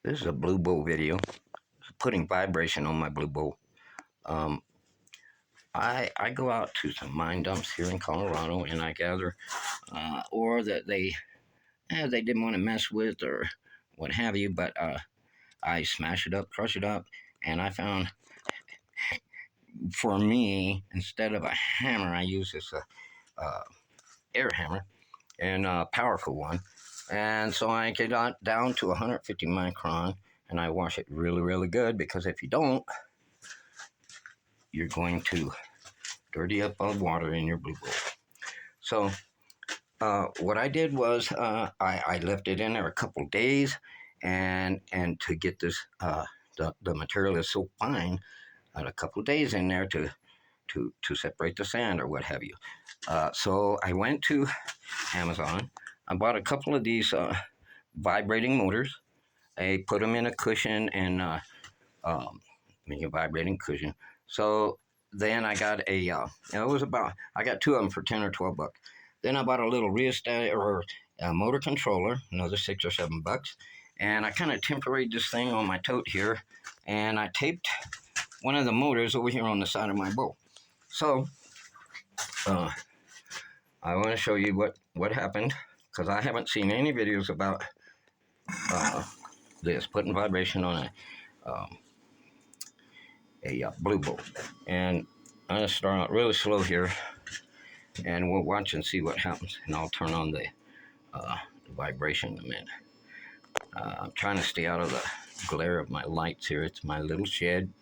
This is a Blue Bow video, putting vibration on my Blue Bow. Um, I go out to some mine dumps here in Colorado, and I gather ore that they didn't want to mess with or what have you, but I smash it up, crush it up, and I found, for me, instead of a hammer, I use this air hammer, and a powerful one. And so I get down to 150 micron, and I wash it really, really good, because if you don't, you're going to dirty up all the water in your Blue Bow. So what I did was I left it in there a couple days, and to get this the material is so fine, a couple days in there to separate the sand or what have you. So I went to Amazon. I bought a couple of these vibrating motors. I put them in a cushion and make a vibrating cushion. So then I got I got two of them for 10 or 12 bucks. Then I bought a little rheostat or a motor controller, another $6 or $7, and I kind of temporaried this thing on my tote here, and I taped one of the motors over here on the side of my bow. So I want to show you what happened, because I haven't seen any videos about this, putting vibration on a Blue Bow. And I'm going to start out really slow here, and we'll watch and see what happens. And I'll turn on the vibration in a minute. I'm trying to stay out of the glare of my lights here. It's my little shed.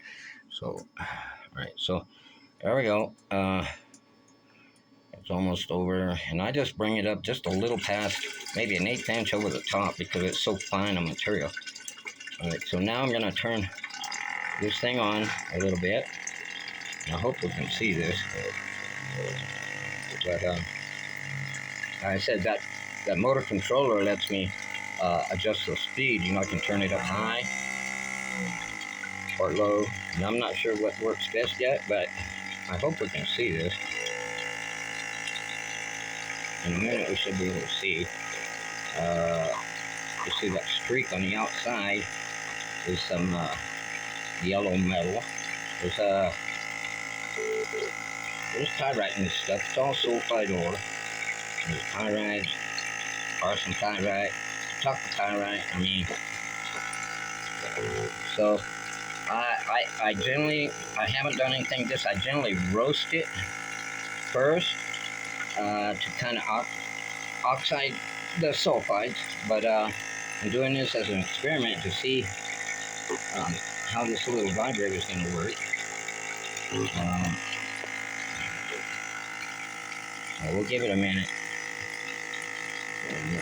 So, all right, so there we go. It's almost over, and I just bring it up just a little past, maybe an 1/8 inch over the top, because it's so fine a material. All right, so now I'm going to turn this thing on a little bit. I hope we can see this, but I said that motor controller lets me adjust the speed. You know, I can turn it up high or low, and I'm not sure what works best yet, but I hope we can see this. In a minute we should be able to see. You see that streak on the outside is some yellow metal. There's pyrite in this stuff. It's all sulfide ore. There's pyrite, arsenic pyrite, copper pyrite. I mean, so I generally, I haven't done anything with this. I generally roast it first to kind of oxide the sulfides, but I'm doing this as an experiment to see how this little vibrator is going to work. So we'll give it a minute. And, you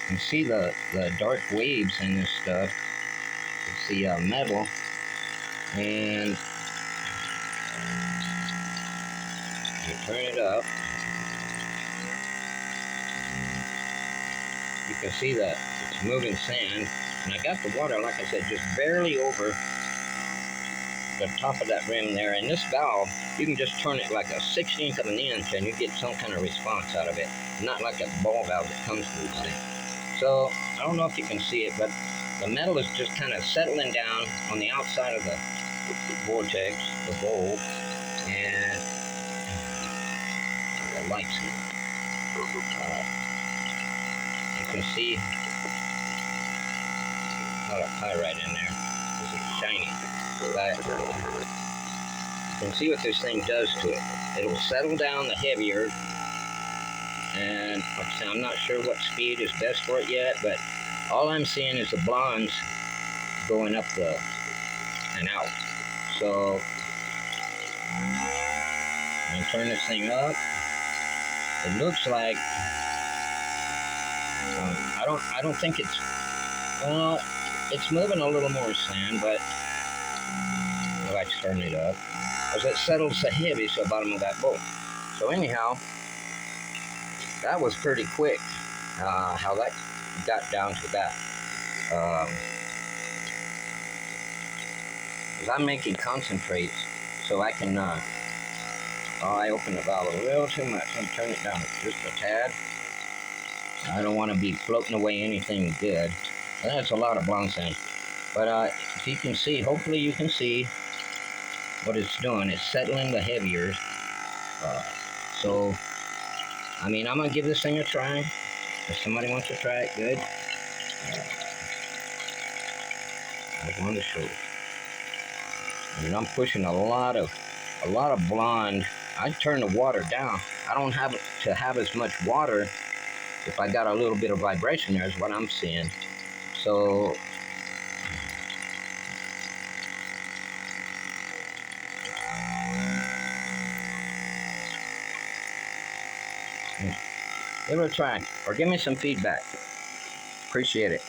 can see the dark waves in this stuff. It's the metal, and you turn it up. You can see that it's moving sand, and I got the water, like I said, just barely over the top of that rim there. And this valve, you can just turn it like a 1/16 of an inch, and you get some kind of response out of it, not like a ball valve that comes to these things. So I don't know if you can see it, but the metal is just kind of settling down on the outside of the vortex, the bowl, and the lights here. You can see a lot of pyrite in there. This is shiny. But you can see what this thing does to it. It'll settle down the heavier, and like I said, I'm not sure what speed is best for it yet, but all I'm seeing is the blondes going up and out. So I'm gonna turn this thing up. It looks like I don't think it's, well, it's moving a little more sand, but I like to turn it up because it settles so heavy to the bottom of that bowl. So anyhow, that was pretty quick, how that got down to that. Because I'm making concentrates, so I can, I open the valve a little too much and turn it down just a tad. I don't want to be floating away anything good. That's a lot of blonde sand. But if you can see, hopefully you can see what it's doing. It's settling the heavier. Uh, so, I mean, I'm going to give this thing a try. If somebody wants to try it, good. I want to show. And I'm pushing a lot of blonde. I turn the water down. I don't have to have as much water if I got a little bit of vibration there is what I'm seeing. So give it a try or give me some feedback. Appreciate it.